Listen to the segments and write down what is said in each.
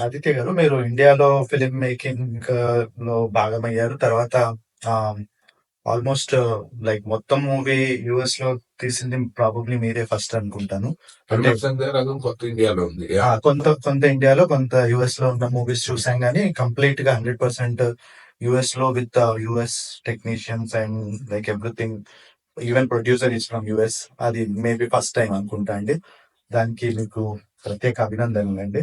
ఆదిత్య గారు, మీరు ఇండియాలో ఫిలిం మేకింగ్ లో భాగమయ్యారు. తర్వాత ఆల్మోస్ట్ లైక్ మొత్తం మూవీ యుఎస్ లో తీసింది ప్రాబబ్లీ మీరే ఫస్ట్ అనుకుంటాను. అంటే రఘున్ కొత్త ఇండియాలో ఉంది. కొంత కొంత ఇండియాలో, కొంత యుఎస్ లో ఉన్న మూవీస్ చూసాం, కానీ కంప్లీట్ గా 100% యుఎస్ లో with US technicians and like everything. Even producer is from US. అది మేబీ ఫస్ట్ టైం అనుకుంటా అండి. దానికి మీకు ప్రత్యేక అభినందనలు అండి.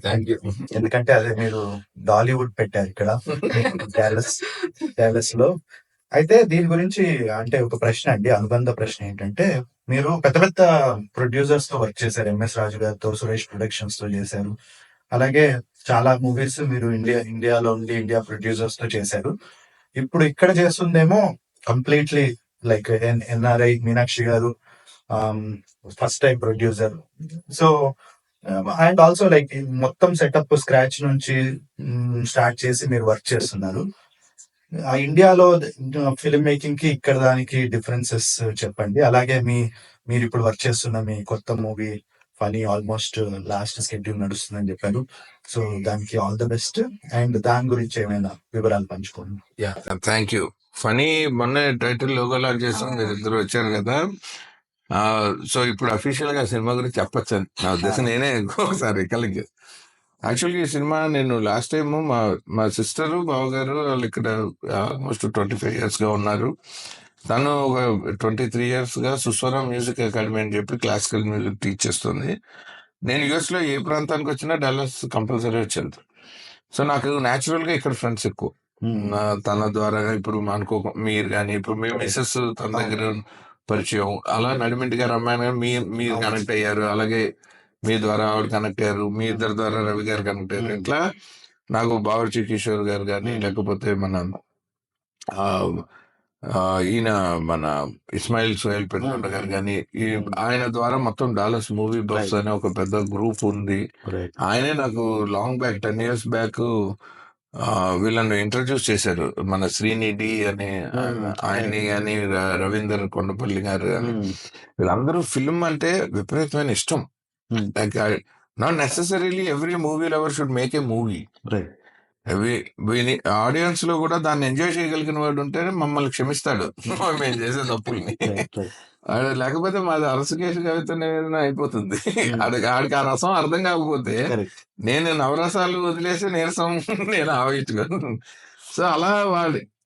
Thank you. ఎందుకంటే అదే మీరు డాలీవుడ్ పెట్టారు ఇక్కడ డాలస్ డాలస్ లో. అయితే దీని గురించి అంటే ఒక ప్రశ్న అండి, అనుబంధ ప్రశ్న ఏంటంటే, మీరు పెద్ద పెద్ద ప్రొడ్యూసర్స్ తో వర్క్ చేశారు. ఎంఎస్ రాజు గారితో, సురేష్ ప్రొడక్షన్స్ తో చేశారు. అలాగే చాలా మూవీస్ మీరు ఇండియాలో ఉండి ఇండియా ప్రొడ్యూసర్స్ తో చేశారు. ఇప్పుడు ఇక్కడ చేస్తుందేమో కంప్లీట్లీ లైక్ ఎన్ఆర్ఐ మీనాక్షి గారు, first time producer. So and also like మొత్తం సెటప్ స్క్రాచ్ నుంచి స్టార్ట్ చేసి మీరు వర్క్ చేస్తున్నారు. ఆ ఇండియాలో ఫిల్మ్ మేకింగ్ కి ఇక్కడ దానికి డిఫరెన్సెస్ చెప్పండి. అలాగే మీరు ఇప్పుడు వర్క్ చేస్తున్న మీ కొత్త movie funny almost last schedule నడుస్తుందని చెప్పారు. సో దానికి ఆల్ ద బెస్ట్. అండ్ దాని గురించి ఏమైనా వివరాలు పంచుకోండి. Thank you. ఫనీ మొన్న టైటిల్ లోగో లాంచ్ చేస్తాం, మీరు ఇద్దరు వచ్చారు కదా. సో ఇప్పుడు అఫీషియల్ గా సినిమా గురించి చెప్పచ్చు నా ఉద్దేశం. నేనే ఒకసారి కలిగి యాక్చువల్గా ఈ సినిమా నేను లాస్ట్ టైం మా సిస్టరు బావగారు వాళ్ళు ఇక్కడ ఆల్మోస్ట్ 25 years గా ఉన్నారు. తను ఒక 23 years గా సుస్వరం మ్యూజిక్ అకాడమీ అని చెప్పి క్లాసికల్ మ్యూజిక్ టీచ్ చేస్తుంది. నేను యుఎస్ లో ఏ ప్రాంతానికి వచ్చినా డల్లాస్ కంపల్సరీ వచ్చాను. సో నాకు న్యాచురల్ గా ఇక్కడ ఫ్రెండ్స్ ఎక్కువ. తన ద్వారా ఇప్పుడు అనుకో మీరు కానీ ఇప్పుడు మీ మిస్సెస్ తన దగ్గర పరిచయం, అలా నడిమింటి గారు అమ్మాయి గారు మీరు కనెక్ట్ అయ్యారు. అలాగే మీ ద్వారా ఆవిడ కనెక్ట్ అయ్యారు, మీ ఇద్దరి ద్వారా రవి గారు కనెక్ట్ అయ్యారు. ఇట్లా నాకు బావర్చి కిషోర్ గారు కానీ, లేకపోతే మన ఈయన మన ఇస్మాయిల్ సోహెల్ పెట్టుకుంట గారు కానీ, ఆయన ద్వారా మొత్తం డాలస్ మూవీ బఫ్స్ అనే ఒక పెద్ద గ్రూప్ ఉంది. ఆయనే నాకు లాంగ్ బ్యాక్ 10 years బ్యాక్ వీళ్ళని ఇంట్రడ్యూస్ చేశారు. మన శ్రీనిధి అనే ఆయన్ని కానీ, రవీందర్ కొండపల్లి గారు కానీ, వీళ్ళందరూ ఫిల్మ్ అంటే విపరీతమైన ఇష్టం. Like not necessarily every movie lover should make a movie. Audience లో కూడా దాన్ని ఎంజాయ్ చేయగలిగిన వాడు ఉంటేనే మమ్మల్ని క్షమిస్తాడు మేము చేసే తప్పుల్ని. లేకపోతే మాది అరసకేసి కవిత అయిపోతుంది. ఆడికి ఆ రసం అర్థం కాకపోతే నేను నవరసాలు వదిలేసి నీరసం నేను ఆవించగలను. సో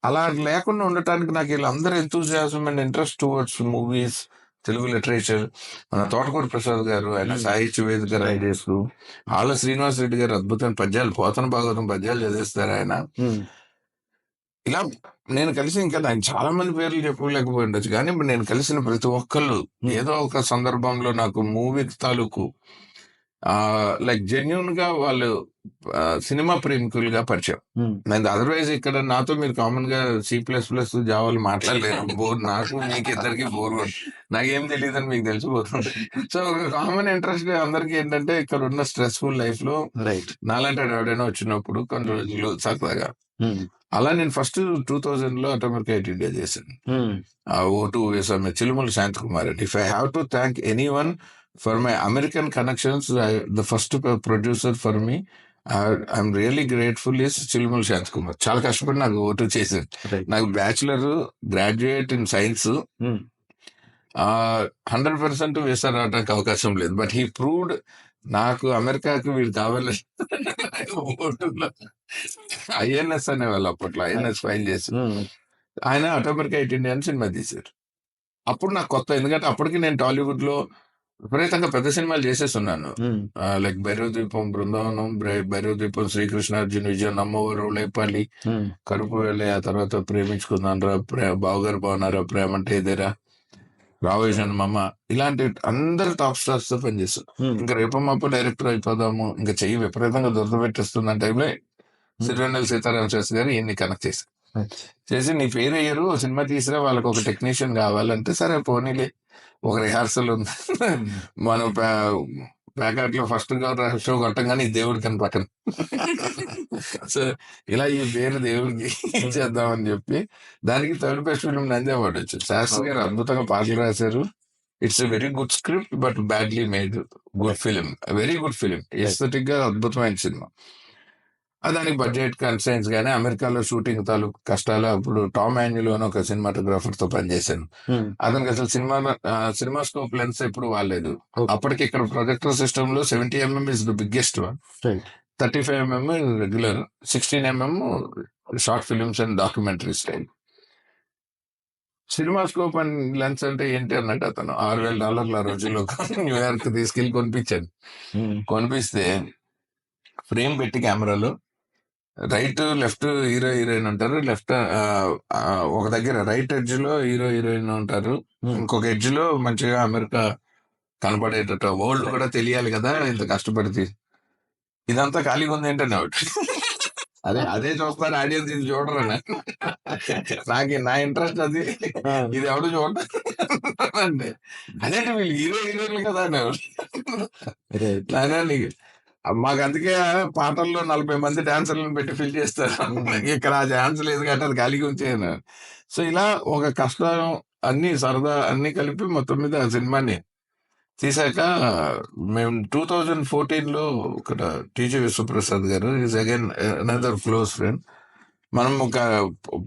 అలా లేకుండా ఉండటానికి నాకు వీళ్ళందరూ enthusiasm and interest towards movies, Telugu literature. మన తోటకూరి ప్రసాద్ గారు, ఆయన సాహిత్య వేదిక రైడర్స్, ఆళ్ళ శ్రీనివాస్ రెడ్డి గారు అద్భుతమైన పద్యాలు, పోతన భాగవతం పద్యాలు చదివిస్తారు ఆయన. ఇలా నేను కలిసి ఇంకా ఆయన చాలా మంది పేర్లు చెప్పుకోలేకపోయి ఉండొచ్చు, కానీ నేను కలిసిన ప్రతి ఒక్కళ్ళు ఏదో ఒక సందర్భంలో నాకు మూవీ తాలూకు లైక్ జెన్యున్ గా వాళ్ళు సినిమా ప్రేమికులుగా పరిచయం. నేను అదర్వైజ్ ఇక్కడ నాతో మీరు కామన్ గా C++ జావాలు మాట్లాడలేరు. బోర్ నాకు, మీకు ఇద్దరికి బోర్. నాకేం తెలియదు అని మీకు తెలిసిపోతుంది. సో కామన్ ఇంట్రెస్ట్ అందరికి ఏంటంటే ఇక్కడ ఉన్న స్ట్రెస్ఫుల్ లైఫ్ లో నాలాంటి ఎవడైనా వచ్చినప్పుడు కొన్ని రోజులు సరదాగా. అలా నేను ఫస్ట్ 2000 లో అటోమిక్ ఇండియా చేశాను. O2 వేసాము, Chilumala Shanthakumar. If I have to thank any one for my American connections, the first producer for me, I'm really grateful is Chilumala Shanthakumar. చాలా కష్టపడి నాకు O2 చేశారు. నాకు బ్యాచులర్, గ్రాడ్యుయేట్ ఇన్ సైన్స్ 100% వేసా రావడానికి అవకాశం లేదు. బట్ హీ ప్రూవ్డ్ నాకు అమెరికాకి వీడు కావాలి. ఐఎన్ఎస్ అనేవాళ్ళు అప్పట్లో, ఐఎన్ఎస్ ఫైల్ చేసి ఆయన అటోమిక్ ఇండియా అని సినిమా తీశారు. అప్పుడు నాకు కొత్త, ఎందుకంటే అప్పటికి నేను టాలీవుడ్ లో విపరీతంగా పెద్ద సినిమాలు చేసేస్తున్నాను. లైక్ భైరవద్వీపం, బృందావనం, భైరవద్వీపం, శ్రీకృష్ణార్జున విజయం, నమ్మవారు, లేపాలి, కరుపు వెళ్ళి, ఆ తర్వాత ప్రేమించుకుందాం రా, బావగారు బాగున్నారా, ప్రేమ అంటే ఇదేరా, రావేశన్ మమ్మ, ఇలాంటి అందరు టాప్ స్టార్స్ తో పనిచేస్తాం. ఇంకా రేపమ్మప్ప డైరెక్టర్ అయిపోదాము, ఇంకా చెయ్యి విపరీతంగా దొరకబెట్టేస్తున్న టైంలో సిరివెన్నెల సీతారామ శాస్త్రి గారు ఇన్ని కనెక్ట్ చేసి నీ పేరు అయ్యారు, సినిమా తీసినా వాళ్ళకి ఒక టెక్నీషియన్ కావాలంటే, సరే పోనీలే ఒక రిహార్సల్ ఉంది. మనం ప్యాకెట్ లో ఫస్ట్ షో కొట్టంగానే దేవుడి కని పక్కన. సో ఇలా ఈ పేరు దేవుడికి చేద్దామని చెప్పి దానికి third best film Nandi award వచ్చింది. శాస్త్రి గారు అద్భుతంగా పాటలు రాశారు. It's a very good script but badly made good film, very good film, aesthetic గా అద్భుతమైన సినిమా. దానికి బడ్జెట్ కన్సైన్స్ గానీ అమెరికాలో షూటింగ్ తాలూకు కష్టాలు. అప్పుడు టామ్ యాన్యుల్ అని ఒక సినిమాటోగ్రాఫర్ తో పనిచేశాను. అతనికి అసలు సినిమా స్కోప్ లెన్స్ ఎప్పుడు వాడలేదు. అప్పటికి ఇక్కడ ప్రొజెక్టర్ సిస్టమ్ లో 70mm is the biggest one, 35mm regular, 16mm short films and documentary style. Cinema scope and lens అంటే ఏంటి అన్నట్టు అతను $6,000 ఆ రోజుల్లో న్యూయార్క్ తీసుకెళ్లి కొనిపించాను. కొనిపిస్తే ఫ్రేమ్ పెట్టి కెమెరాలో రైట్ లెఫ్ట్ హీరో హీరోయిన్ ఉంటారు. ఒక దగ్గర రైట్ ఎడ్జ్ లో హీరో హీరోయిన్ ఉంటారు, ఇంకొక ఎడ్జ్ లో మంచిగా అమెరికా కనపడేటట్టు, వరల్డ్ కూడా తెలియాలి కదా ఇంత కష్టపడితే. ఇదంతా ఖాళీగా ఉంది ఏంటంటే అదే చూస్తారు ఆడియన్స్, ఇది చూడరు. నాకు నా ఇంట్రెస్ట్ అది, ఇది ఎవడు చూడండి. అదేంటి వీళ్ళు హీరో హీరోయిన్లు కదా అనేవాడు. మాకు అందుకే పాటల్లో 40 మంది డాన్సర్లను పెట్టి ఫిల్ చేస్తారు. ఇక్కడ ఆ డాన్స్ లేదు కాబట్టి అది ఖాళీగా ఉంచేయను. సో ఇలా ఒక కష్టం అన్ని సరదా అన్ని కలిపి మొత్తం మీద ఆ సినిమాని తీసాక మేము 2014లో ఇక్కడ టీజీ విశ్వప్రసాద్ గారు is again another close friend. మనం ఒక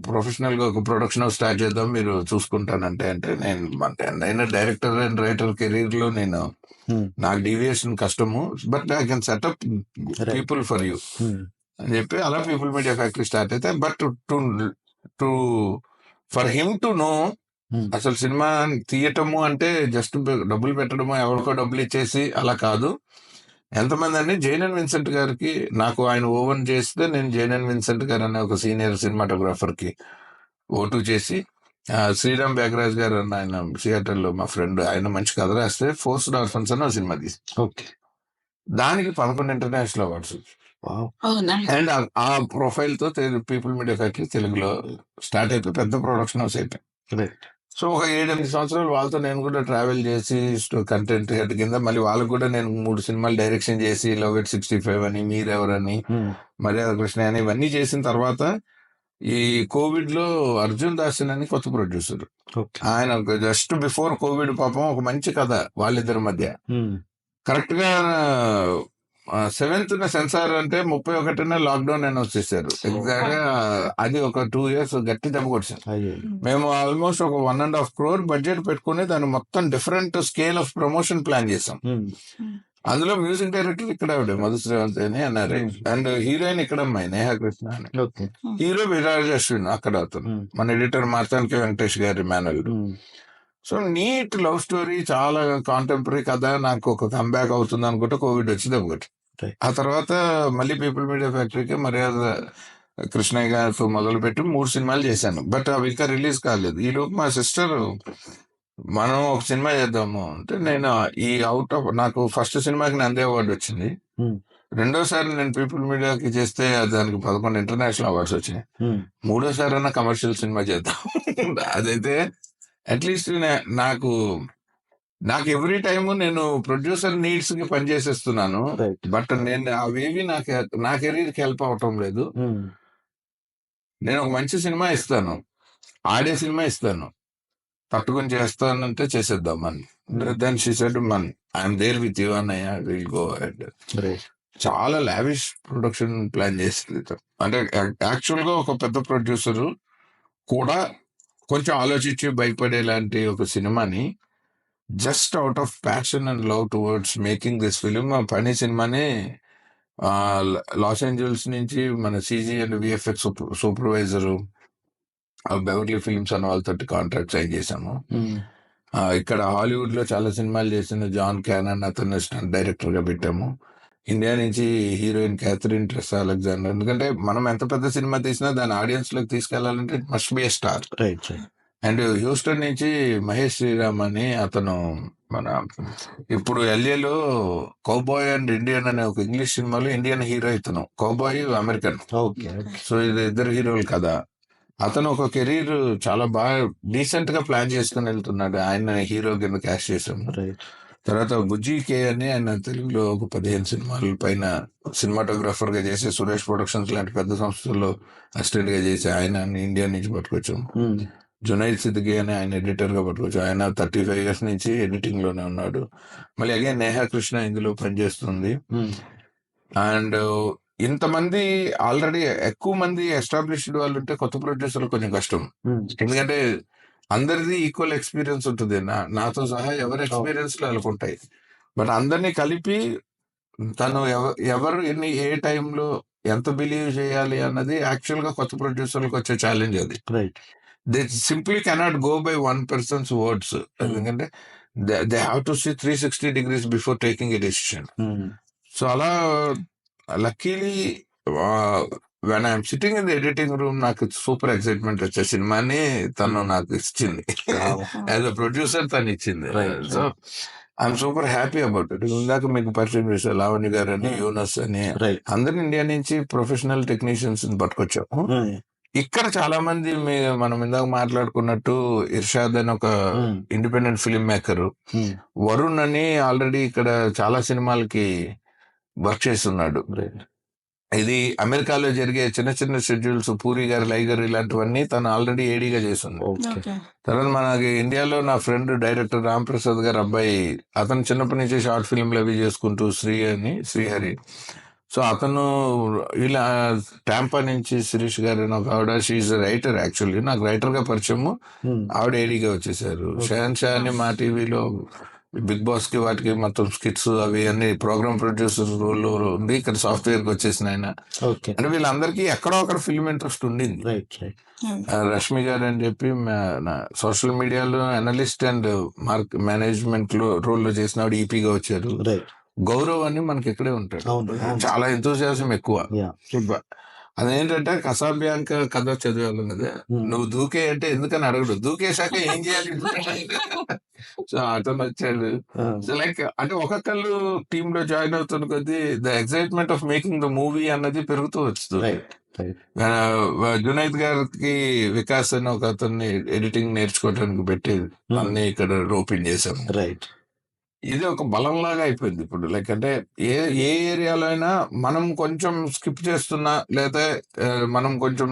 ప్రొఫెషనల్ గా ఒక ప్రొడక్షన్ స్టార్ట్ చేద్దాం, మీరు చూసుకుంటానంటే నేను డైరెక్టర్ అండ్ రైటర్ కెరీర్ లో నాకు డీవియేషన్ కష్టము, but I can setup people for you అని చెప్పి అలా పీపుల్ మీడియా ఫ్యాక్టరీ స్టార్ట్ అయితే. But to for him to know అసలు సినిమా తీయటము అంటే జస్ట్ డబ్బులు పెట్టడము, ఎవరికో డబ్బులు ఇచ్చేసి అలా కాదు. ఎంతమంది అండి, జేనన్ విన్సెంట్ గారికి నాకు ఆయన ఓవెన్ చేస్తే నేను జేనన్ విన్సెంట్ గారు అనే ఒక సీనియర్ సినిమాటోగ్రాఫర్ కి ఓటు చేసి, శ్రీరామ్ బేగరాజ్ గారు అన్న ఆయన సియాటల్ లో మా ఫ్రెండ్, ఆయన మంచి కథ రాస్తే ఫోర్స్డ్ ఆర్ఫన్స్ అని సినిమా తీసి దానికి 11 ఇంటర్నేషనల్ అవార్డ్స్. అండ్ ఆ ప్రొఫైల్ తో పీపుల్ మీడియా ఫ్యాక్టరీ తెలుగులో స్టార్ట్ అయిపోయి పెద్ద ప్రొడక్షన్ హౌస్ అయిపోయింది. సో ఒక 7-8 సంవత్సరాలు వాళ్ళతో నేను కూడా ట్రావెల్ చేసి కంటెంట్ హెడ్ కింద మళ్ళీ వాళ్ళకు కూడా నేను 3 సినిమాలు డైరెక్షన్ చేసి, లవ్ ఎట్ 65 అని, మీరెవరని, మర్యాద కృష్ణ అని ఇవన్నీ చేసిన తర్వాత ఈ కోవిడ్ లో అర్జున్ దాసన్ అని కొత్త ప్రొడ్యూసర్, ఆయన జస్ట్ బిఫోర్ కోవిడ్ పాపం ఒక మంచి కథ వాళ్ళిద్దరి మధ్య, కరెక్ట్ గా 7th సెన్సార్ అంటే 31న లాక్డౌన్ అనౌన్స్ చేశారు. ఎగ్జాక్ట్ గా అది ఒక 2 years గట్టి దెబ్బ కొట్టాం. మేము ఆల్మోస్ట్ ఒక 1.5 crore బడ్జెట్ పెట్టుకుని దాన్ని మొత్తం different scale of promotion plan చేసాం. అందులో మ్యూజిక్ డైరెక్టర్ ఇక్కడ ఆవిడ మధుశ్రీవంత్ అని అన్నారు, అండ్ హీరోయిన్ ఇక్కడ అమ్మాయి నేహా కృష్ణ అని, హీరో విరాజ్ అశ్విన్ అక్కడ అతను, మన ఎడిటర్ మార్తానికి వెంకటేష్ గారి మేనల్లుడు. సో నీట్ లవ్ స్టోరీ, చాలా కాంటెంపరీ కథ, నాకు ఒక కంబ్యాక్ అవుతుంది అనుకుంటే కోవిడ్ వచ్చింది ఒకటి. ఆ తర్వాత మళ్ళీ పీపుల్ మీడియా ఫ్యాక్టరీకి మర్యాద కృష్ణయ్య గారితో మొదలు పెట్టి 3 సినిమాలు చేశాను, బట్ అవి ఇంకా రిలీజ్ కాలేదు. ఈ లోపు మా సిస్టర్ మనం ఒక సినిమా చేద్దాము అంటే, నేను ఈ నాకు ఫస్ట్ సినిమాకి నంది అవార్డు వచ్చింది, రెండోసారి నేను పీపుల్ మీడియాకి చేస్తే దానికి 11 ఇంటర్నేషనల్ అవార్డ్స్ వచ్చినాయి, మూడోసారి అన్న కమర్షియల్ సినిమా చేద్దాం. అదైతే అట్లీస్ట్ నాకు ఎవ్రీ టైమ్ నేను ప్రొడ్యూసర్ నీడ్స్ కి పనిచేసేస్తున్నాను, బట్ నేను అవేవి నా కెరీర్ కి హెల్ప్ అవటం లేదు. నేను ఒక మంచి సినిమా ఇస్తాను, ఆడే సినిమా ఇస్తాను, తట్టుకొని చేస్తానంటే చేసేద్దాం అని. Then she said I'm there with you అన్నయ్య, విల్ గో అహెడ్. చాలా లావిష్ ప్రొడక్షన్ ప్లాన్ చేసింది. అంటే యాక్చువల్ గా ఒక పెద్ద ప్రొడ్యూసర్ కూడా కొంచెం ఆలోచించి భయపడేలాంటి ఒక సినిమాని just out of passion and love towards making this film, ఆ పని సినిమాని లాస్ ఏంజల్స్ నుంచి మన CG and VFX supervisor Beverly Films అన్న వాళ్ళతో కాంట్రాక్ట్ సైన్ చేశాము. ఇక్కడ హాలీవుడ్ లో చాలా సినిమాలు చేసిన జాన్ క్యానన్ అతను డైరెక్టర్ గా పెట్టాము. ఇండియా నుంచి హీరోయిన్ క్యాథరిన్ ట్రెస్ అలెగ్జాండర్, ఎందుకంటే మనం ఎంత పెద్ద సినిమా తీసినా దాని ఆడియన్స్ లోకి తీసుకెళ్లాలంటే it must be a star. And Houston నుంచి మహేష్ శ్రీరామ్ అని అతను, మన ఇప్పుడు ఎల్ఏలో కౌబాయ్ అండ్ ఇండియన్ అనే ఒక ఇంగ్లీష్ సినిమాలో ఇండియన్ హీరో ఇతను, కౌబాయ్ అమెరికన్. సో ఇది ఇద్దరు హీరోలు కదా. అతను ఒక కెరీర్ చాలా బాగా డీసెంట్ గా ప్లాన్ చేసుకుని వెళ్తున్నాడు, ఆయన హీరో కింద క్యాస్ట్ చేసాము. తర్వాత బుజ్జి కే అని ఆయన తెలుగులో ఒక 15 సినిమాల పైన సినిమాటోగ్రాఫర్ గా చేసి సురేష్ ప్రొడక్షన్స్ లాంటి పెద్ద సంస్థల్లో అసిస్టెంట్ గా చేసి ఆయన ఇండియా నుంచి పట్టుకొచ్చాము. జునైద్ సిద్దికి అని ఆయన ఎడిటర్ గా పట్టుకోవచ్చు. ఆయన 35 years నుంచి ఎడిటింగ్ లోనే ఉన్నాడు. మళ్ళీ అగైన్ నేహా కృష్ణ ఇందులో పనిచేస్తుంది. అండ్ ఇంతమంది ఆల్రెడీ ఎక్కువ మంది ఎస్టాబ్లిష్డ్ వాళ్ళు ఉంటే కొత్త ప్రొడ్యూసర్లు కొంచెం కష్టం. ఎందుకంటే అందరిది ఈక్వల్ ఎక్స్పీరియన్స్ ఉంటుంది. నాతో సహా ఎవరి ఎక్స్పీరియన్స్ వాళ్ళకు ఉంటాయి. బట్ అందరినీ కలిపి తను ఎవరు ఏ టైంలో ఎంత బిలీవ్ చేయాలి అన్నది యాక్చువల్ గా కొత్త ప్రొడ్యూసర్లకు వచ్చే ఛాలెంజ్ అది. Right. They simply cannot go by one person's words. ఎందుకంటే they have to see 360 degrees before taking a decision. So అలా luckily when I'm sitting in the editing room నాకు సూపర్ ఎక్సైట్మెంట్ వచ్చే సినిమాని తను నాకు ఇచ్చింది. యాజ్ అ ప్రొడ్యూసర్ తను ఇచ్చింది. So I'm super happy about it. ఇందాక మీకు పరిచయం చేశారు లావణ్య గారు అని, యూనస్ అని, అందరు ఇండియా నుంచి ప్రొఫెషనల్ టెక్నీషియన్స్ పట్టుకొచ్చాము. ఇక్కడ చాలా మంది మనం ఇందాక మాట్లాడుకున్నట్టు ఇర్షాద్ అని ఒక ఇండిపెండెంట్ ఫిల్మ్ మేకర్, వరుణ్ అని ఆల్రెడీ ఇక్కడ చాలా సినిమాలకి వర్క్ చేస్తున్నాడు. ఇది అమెరికాలో జరిగే చిన్న చిన్న షెడ్యూల్స్, పూరి గారు, లైగర్ ఇలాంటివన్నీ తను ఆల్రెడీ ఏడీగా చేస్తుంది. తర్వాత మనకి ఇండియాలో నా ఫ్రెండ్ డైరెక్టర్ రామ్ ప్రసాద్ గారు అబ్బాయి, అతను చిన్నప్పటి నుంచి షార్ట్ ఫిల్మ్లు అవి చేసుకుంటూ శ్రీహరి. సో అతను ఇలా టాంపా నుంచి శిరీష్ గారు అని ఒక ఆవిడ, షీఈ్ రైటర్. యాక్చువల్లీ నాకు రైటర్ గా పరిచయము, ఆవిడ ఏడీగా వచ్చేసారు. షహన్ షా అని మా టీవీలో బిగ్ బాస్ కి వాటికి మొత్తం స్కిట్స్ అవి అన్ని ప్రోగ్రామ్ ప్రొడ్యూసర్ రోల్ ఉంది. ఇక్కడ సాఫ్ట్వేర్ కి వచ్చేసిన ఆయన. అంటే వీళ్ళందరికీ ఎక్కడో అక్కడ ఫిల్మ్ ఇంట్రెస్ట్ ఉండింది. రష్మి గారు అని చెప్పి సోషల్ మీడియాలో అనలిస్ట్ అండ్ మేనేజ్మెంట్ లో రోల్ లో చేసిన ఆవిడ ఈపీగా వచ్చారు. గౌరవ్ అని మనకి ఇక్కడే ఉంటాడు, చాలా ఎంతోసియాసం ఎక్కువ. అదేంటంటే కసాబ్యాంక్ కథ చదివాలన్నదే, నువ్వు దూకే అంటే ఎందుకని అడగడు, దూకేశాక ఏం చేయాలి. సో అతను వచ్చాడు. సో లైక్ అంటే ఒక్కొక్కళ్ళు టీమ్ లో జాయిన్ అవుతున్న కొద్దీ the excitement of making the movie అన్నది పెరుగుతూ వస్తుంది. జునైద్ గారికి వికాస్ అని ఒక అతన్ని ఎడిటింగ్ నేర్చుకోవడానికి పెట్టేది, అన్ని ఇక్కడ ఓపెన్ చేశాం. ఇది ఒక బలంలాగా అయిపోయింది ఇప్పుడు. లైక్ అంటే ఏ ఏరియాలో అయినా మనం కొంచెం స్కిప్ చేస్తున్నా, లేదా మనం కొంచెం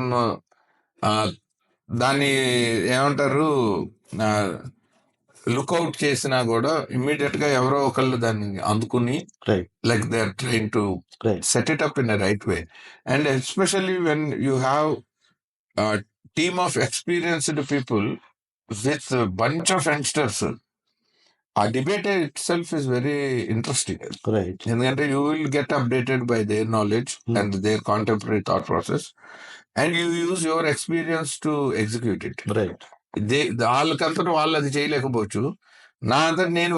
దాన్ని ఏమంటారు లుక్అవుట్ చేసినా కూడా ఇమ్మీడియట్ గా ఎవరో ఒకళ్ళు దాన్ని అందుకుని like they are train to set it up in a right way. And especially when you have team of experienced people with bunch of youngsters, ఆ debate itself is very interesting. ఎందుకంటే you will get updated by their knowledge and their contemporary thought process, and you use your experience to execute it. వాళ్ళకంతటా వాళ్ళు అది చేయలేకపోవచ్చు, నా అంతా నేను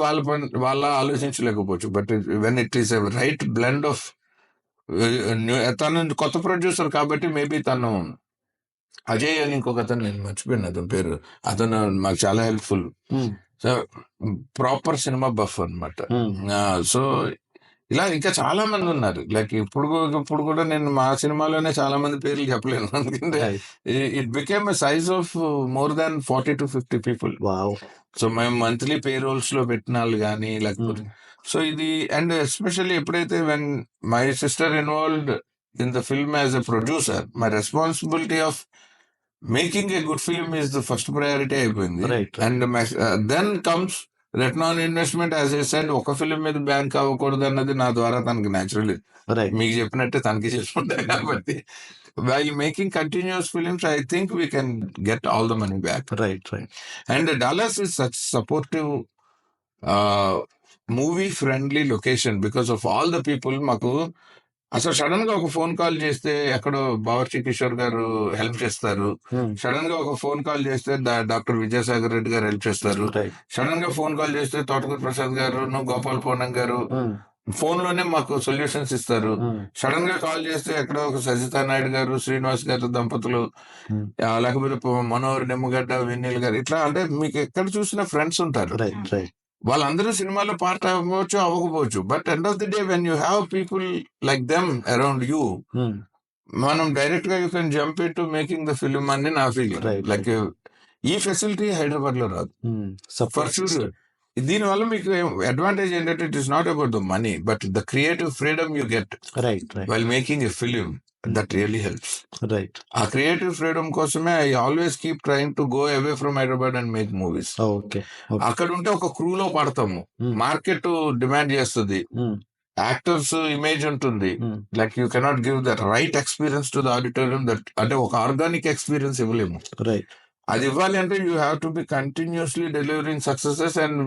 వాళ్ళ ఆలోచించలేకపోవచ్చు. But when it is a right blend of, తను కొత్త ప్రొడ్యూసర్ కాబట్టి మేబీ తను అజయ్ అని ఇంకొక అతను, నేను మర్చిపోయాను అతని పేరు, అతను మాకు చాలా helpful. So proper cinema buff అనమాట. సో ఇలా ఇంకా చాలా మంది ఉన్నారు. లైక్ ఇప్పుడు కూడా నేను మా సినిమాలోనే చాలా మంది పేర్లు చెప్పలేను, ఎందుకంటే it became a size of more than 40 to 50 people. So మేము మంత్లీ పే రోల్స్ లో పెట్టిన వాళ్ళు కానీ లేకపోతే, సో ఇది. అండ్ ఎస్పెషల్లీ ఎప్పుడైతే when my sister involved in the film as a producer, my responsibility of making a good film is the first priority అయిపోయింది. And then comes return on investment. As I said, ఒక film మీద bank అవ్వకూడదు అన్నది నా ద్వారా తనకి naturally, మీకు చెప్పినట్టే తనకి చేసుకుంటారు కాబట్టి, while making continuous films, I think we can get all the money back. And Dallas is such supportive, movie friendly location because of all the people. మాకు అసలు సడన్ గా ఒక ఫోన్ కాల్ చేస్తే ఎక్కడో బావర్చి కిషోర్ గారు హెల్ప్ చేస్తారు, సడన్ గా ఒక ఫోన్ కాల్ చేస్తే డాక్టర్ విజయసాగర్ రెడ్డి గారు హెల్ప్ చేస్తారు, సడన్ గా ఫోన్ కాల్ చేస్తే తోటకూర ప్రసాద్ గారు, గోపాల్ పూర్ణం గారు ఫోన్ లోనే మాకు సొల్యూషన్స్ ఇస్తారు. సడన్ గా కాల్ చేస్తే ఎక్కడో ఒక సజితా నాయుడు గారు, శ్రీనివాస్ గారు దంపతులు, లేకపోతే మనోహర్ నిమ్మగడ్డ, వెన్నెల్ గారు, ఇట్లా అంటే మీకు ఎక్కడ చూసినా ఫ్రెండ్స్ ఉంటారు. వాళ్ళందరూ సినిమాలో పార్ట్ అవ్వచ్చు అవ్వకపోవచ్చు, but end of the day when you have people like them around you, మనం డైరెక్ట్ గా you can jump into making the film అని నా ఫీలింగ్. లైక్ ఈ ఫెసిలిటీ హైదరాబాద్ లో రాదు ఫర్ షూర్. దీనివల్ల మీకు అడ్వాంటేజ్ ఏంటంటే it is not about the money, but the creative freedom you get while making a film. That really helps. Right. ఆ creative freedom కోసమే I always keep trying to go away from Hyderabad and make movies. Okay. అక్కడ ఉంటే ఒక క్రూలో పడతాము, market demand చేస్తుంది, actors image ఉంటుంది, like you cannot give that right experience to the auditorium, that అంటే ఒక ఆర్గానిక్ ఎక్స్పీరియన్స్ ఇవ్వలేము. రైట్. అది ఇవ్వాలి అంటే you have to be continuously delivering successes and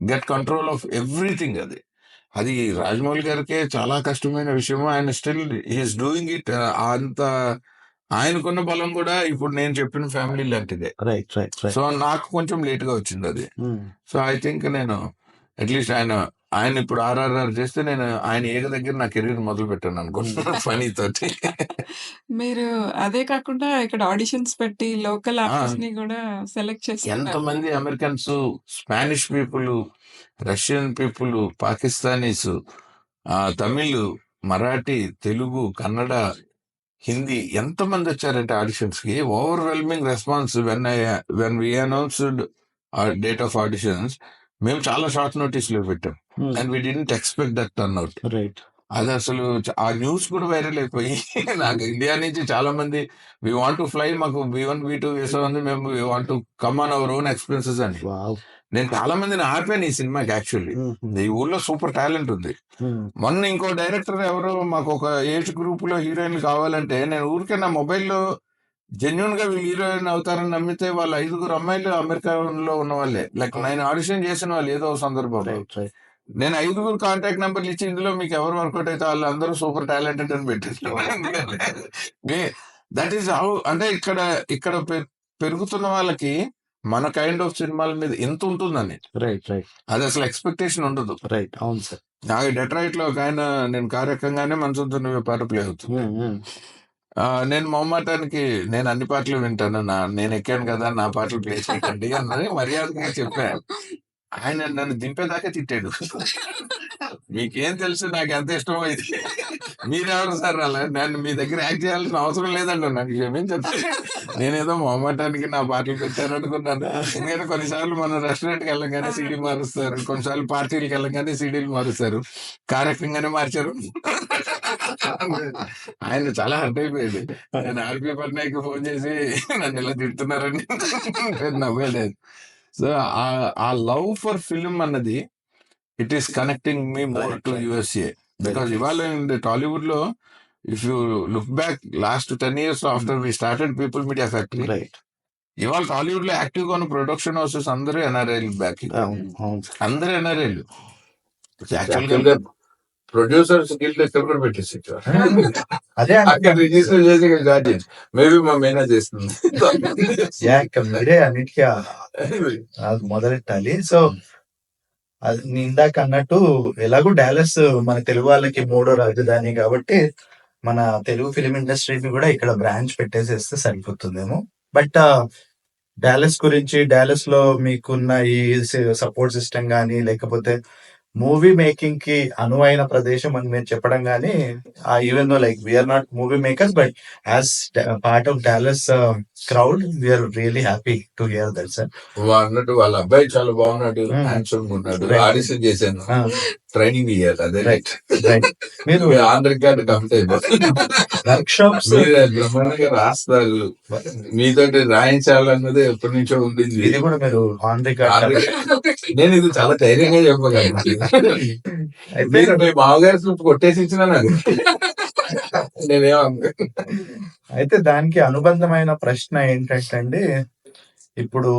get control of everything. అది రాజమౌళి గారికే చాలా కష్టమైన విషయం. ఆయన స్టిల్ హీఈస్ డూయింగ్ ఇట్. అంత ఆయనకున్న బలం కూడా ఇప్పుడు నేను చెప్పిన ఫ్యామిలీ లాంటిదే. రైట్. రైట్. రైట్. సో నాకు కొంచెం లేట్ గా వచ్చింది అది. సో ఐ థింక్ నేను అట్లీస్ట్ ఆయన ఇప్పుడు ఆర్ఆర్ఆర్ చేస్తే నేను ఆయన ఏక దగ్గర నా కెరీర్ మొదలు పెట్టాను అనుకుంటున్నాను ఫనీ తోటి. మీరు అదే కాకుండా ఇక్కడ ఆడిషన్స్ పెట్టి లోకల్ ఆర్టిస్ట్ ని కూడా సెలెక్ట్ చేస్తున్నారు. ఎంతమంది Americans, Spanish people, Russian people, Pakistanis, Tamil, Marathi, Telugu, Kannada, Hindi ఎంతమంది వచ్చారంటే ఆడిషన్స్ కి. Overwhelming response when we announced date of auditions. మేము చాలా షార్ట్ నోటీస్ లో పెట్టాం and we didn't expect that turn out. Right. అది అసలు ఆ న్యూస్ కూడా వైరల్ అయిపోయి నాకు ఇండియా నుంచి చాలా మంది వి వాంట్ టు ఫ్లై, మాకు B1 B2 వీసా ఉంది, మేము we want to come on our own expenses అని. నేను చాలా మందిని ఆపాను ఈ సినిమాకి. యాక్చువల్లీ ఈ ఊళ్ళో సూపర్ టాలెంట్ ఉంది. మొన్న ఇంకో డైరెక్టర్ ఎవరో మాకు ఒక ఏజ్ గ్రూప్ లో హీరోయిన్ కావాలంటే నేను ఊరికే నా మొబైల్లో జెన్యున్ గా వీళ్ళు హీరోయిన్ అవుతారని నమ్మితే వాళ్ళ 5 అమ్మాయిలు అమెరికాలో ఉన్న వాళ్ళే. లైక్ నేను ఆడిషన్ చేసిన వాళ్ళు ఏదో ఒక సందర్భంలో నేను 5 కాంటాక్ట్ నెంబర్లు ఇచ్చి ఇందులో మీకు ఎవరు వర్కౌట్ అయితే వాళ్ళు అందరూ సూపర్ టాలెంటెడ్ అని పెట్టారు. That is how. అంటే ఇక్కడ పెరుగుతున్న వాళ్ళకి మన కైండ్ ఆఫ్ సినిమాల మీద ఎంత ఉంటుందని. రైట్. రైట్. అది అసలు ఎక్స్పెక్టేషన్ ఉండదు. రైట్. అవును సార్. నాకు డెట్రాయిట్ లో ఒక ఆయన నేను కార్యక్రమంగానే మనసుతో పాట ప్లే అవుతుంది. నేను మొహమాటానికి నేను అన్ని పాటలు వింటాను, నేను ఎక్కాను కదా నా పాటలు ప్లే చేయకండి అన్నది మర్యాదగా చెప్పాను. ఆయన నన్ను దింపేదాకా తిట్టాడు. మీకేం తెలుసు నాకు ఎంత ఇష్టమో ఇది, మీరెవరు సార్ అలా నన్ను మీ దగ్గర యాక్ట్ చేయాల్సిన అవసరం లేదండి, నాకు క్షమించండి, నేనేదో మొహమాటానికి నా పాటలు పెట్టాను అనుకున్నాను. ఎందుకంటే కొన్నిసార్లు మనం రెస్టారెంట్కి వెళ్ళగానే సీడీ మారుస్తారు, కొన్నిసార్లు పార్టీలకు వెళ్ళగానే సీడీలు మారుస్తారు, కార్యక్రమంగానే మార్చారు. ఆయన చాలా హర్ట్ అయిపోయాడు. నేను ఆర్పి పట్నాయక్ ఫోన్ చేసి నన్ను ఇలా తిడుతున్నారని నవ్వాడు. సో ఆ లవ్ ఫర్ ఫిల్మ్ అన్నది it is connecting me more to USA. Because ఇవాళ టాలీవుడ్ లో if you look back last 10 years after we started People Media Factory, ఇవాళ టాలీవుడ్ లో యాక్టివ్ గా ఉన్న ప్రొడక్షన్ హౌసెస్ అందరూ NRIలు బ్యాక్, అందరూ NRIలు. యాక్చువల్ గా ప్రొడ్యూసర్స్ గిల్డ్ ఎక్కడ కూడా పెట్టేసి అదే అక్కడ రిజిస్టర్ చేసి స్టార్ట్ చేసి మేబీ మా మేనేజ్ చేస్తుంది. మీరే అన్నిటికీ మొదలెట్టాలి. సో అది ఇందాక అన్నట్టు ఎలాగో డాలస్ మన తెలుగు వాళ్ళకి 3వ రాజధాని కాబట్టి మన తెలుగు ఫిలిం ఇండస్ట్రీని కూడా ఇక్కడ బ్రాంచ్ పెట్టేసేస్తే సరిపోతుందేమో. బట్ డాలస్ గురించి, డాలస్ లో మీకున్న ఈ సపోర్ట్ సిస్టమ్ కానీ లేకపోతే మూవీ మేకింగ్ కి అనువైన ప్రదేశం అని మీరు చెప్పడం కానీ, even though like we're not movie makers but as part of Dallas crowd we're really happy to hear that sir. అన్నట్టు వాళ్ళ అబ్బాయి చాలా బాగున్నాడు, హ్యాండ్సమ్ ఉన్నాడు, ఆడిషన్ చేశాను, ట్రైనింగ్ ఇయ్యాలి. అదే రైట్. మీరు ఆంధ్ర కార్డు కంప్లీట్ అయిపోతుంది, వర్క్ షాప్స్ బ్రహ్మాండంగా రాస్తారు, మీతోటి రాయించాలన్నది ఎప్పటి నుంచో ఉండింది. ఇది కూడా మీరు ఆన్ రికార్డ్. నేను ఇది చాలా ధైర్యంగా చెప్పగలను. అయితే మీ మామగారి సూప్ కొట్టేసి ఇచ్చిన నాకు నేనేమన్నా. అయితే దానికి అనుబంధమైన ప్రశ్న ఏంటంటే అండి, ఇప్పుడు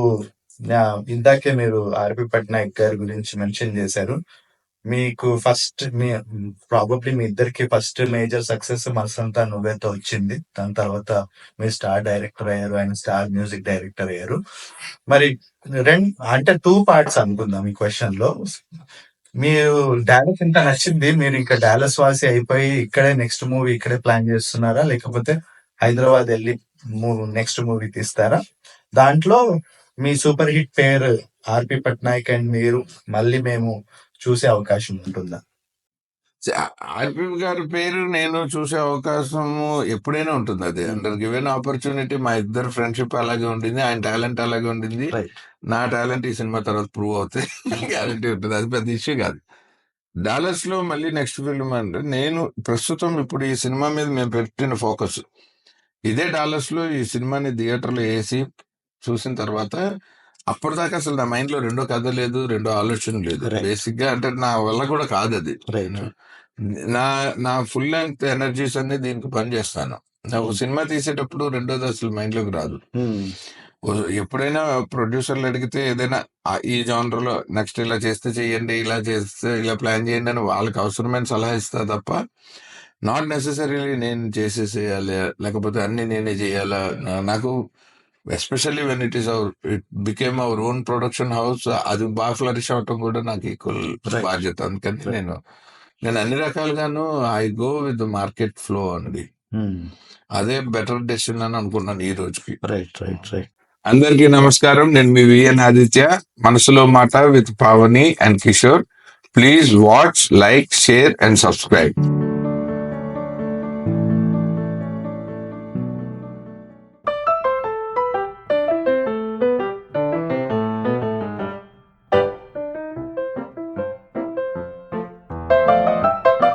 ఇందాకే మీరు ఆర్పి పట్నాయక్ గారి గురించి మెన్షన్ చేశారు. మీకు ఫస్ట్ ప్రాబబ్లీ మీ ఇద్దరికి ఫస్ట్ మేజర్ సక్సెస్ మనసంతా నువ్వేతో వచ్చింది. దాని తర్వాత మీరు స్టార్ డైరెక్టర్ అయ్యారు, ఆయన స్టార్ మ్యూజిక్ డైరెక్టర్ అయ్యారు. మరి అంటే 2 parts అనుకుందాం ఈ క్వశ్చన్ లో. మీరు డాలస్ ఇంత నచ్చింది, మీరు ఇంకా డాలస్ వాసి అయిపోయి ఇక్కడే నెక్స్ట్ మూవీ ఇక్కడే ప్లాన్ చేస్తున్నారా, లేకపోతే హైదరాబాద్ వెళ్ళి నెక్స్ట్ మూవీ తీస్తారా? దాంట్లో మీ సూపర్ హిట్ పేరు ఆర్పి పట్నాయక్ అండ్ మీరు మళ్ళీ మేము చూసే అవకాశం ఉంటుందా? ఆర్పి గారి పేరు నేను చూసే అవకాశం ఎప్పుడైనా ఉంటుంది. అది అండర్ గివెన్ ఆపర్చునిటీ. మా ఇద్దరు ఫ్రెండ్షిప్ అలాగే ఉండింది, ఆయన టాలెంట్ అలాగే ఉండింది, నా టాలెంట్ ఈ సినిమా తర్వాత ప్రూవ్ అవుతాయి, గ్యారంటీ ఉంటుంది. అది పెద్ద ఇష్యూ కాదు. డాలస్ లో మళ్ళీ నెక్స్ట్ ఫిల్మ్ అంటే నేను ప్రస్తుతం ఇప్పుడు ఈ సినిమా మీద మేము పెట్టిన ఫోకస్ ఇదే. డాలస్ లో ఈ సినిమాని థియేటర్లో వేసి చూసిన తర్వాత అప్పటిదాకా అసలు నా మైండ్ లో రెండో కథ లేదు, రెండో ఆలోచన లేదు. Right. బేసిక్ గా అంటే నా వల్ల కూడా కాదు అది. రైట్. నా నా ఫుల్ లెంగ్త్ ఎనర్జీస్ అన్ని దీనికి పని చేస్తాను. నా ఒక సినిమా తీసేటప్పుడు రెండోది అసలు మైండ్ లోకి రాదు. ఎప్పుడైనా ప్రొడ్యూసర్లు అడిగితే ఏదైనా ఈ జానర్ లో నెక్స్ట్ ఇలా చేస్తే చెయ్యండి, ఇలా చేస్తే ఇలా ప్లాన్ చేయండి అని వాళ్ళకి అవసరమైన సలహా ఇస్తా తప్ప నాట్ నెసెసరీలీ నేను చేసేసేయాలి లేకపోతే అన్ని నేనే చేయాలా. నాకు especially when it became our own production house, అది బాగా ఫ్లరిష్ అవటం కూడా నాకు ఈక్వల్ Right. బాధ్యత. అందుకని నేను అన్ని రకాలుగాను I go with market flow అండి. అదే బెటర్ డెసిషన్ అని అనుకున్నాను ఈ రోజుకి. Right right right. అందరికీ నమస్కారం. నేను మీ విఎన్ ఆదిత్య. మనసులో మాట with Pavani and Kishore. Please watch, like, share and subscribe.